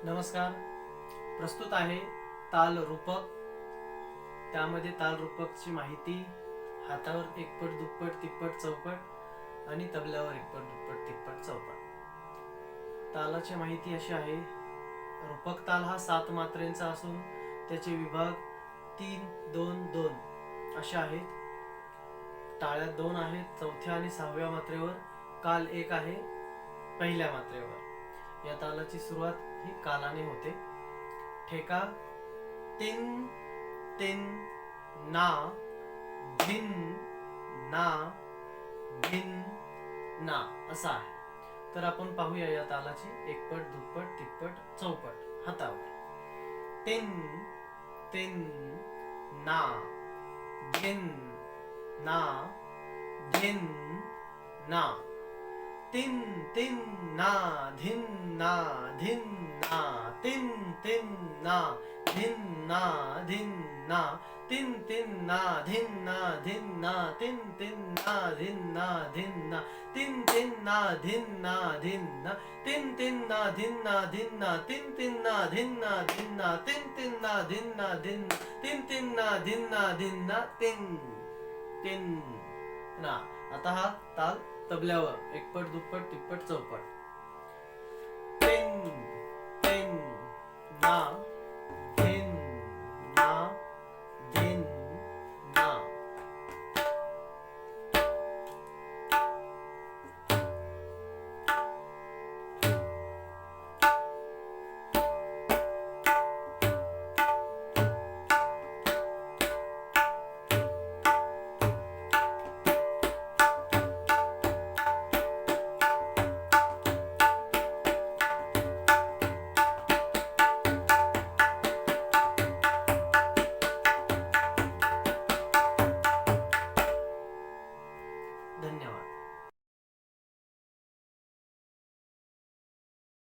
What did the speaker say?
नमस्कार. प्रस्तुत आहे ताल रूपक. त्यामध्ये ताल रूपकची माहिती हातावर एकपट दुप्पट तिप्पट चौपट आणि तबल्यावर एकपट दुप्पट तिप्पट चौपट. तालाची माहिती अशी आहे. रूपक ताल हा 7 मात्रेंचा असून त्याचे विभाग 3, 2, 2 असे आहेत. टाळ्या 2 आहेत चौथ्या आणि 6व्या मात्रेवर. काल 1 आहे पहिल्या मात्रेवर. या तालाची सुरुवात ही कालाने होते. ठेका तिन तिन ना धिन ना धिन ना असा आहे. तर आपण पाहूया या तालाची एकपट दुप्पट तिप्पट चौपट हातावर. तिन तिन ना धिन ना धिन ना तिन तिन ना धिन ना धिन ना तिन तिन ना धिन ना धिन ना तिन तिन ना धिन ना धिन ना तिन तिन ना धिन ना धिन ना तिन तिन ना धिन ना धिन ना तिन तिन ना धिन ना धिन ना तिन तिन ना धिन ना धिन ना तिन तिन ना धिन ना धिन तिन तिन ना धिन ना धिन ना तिन तिन ना. आता हा ताल तबल्यावर एकपट दुप्पट तिप्पट चौपट.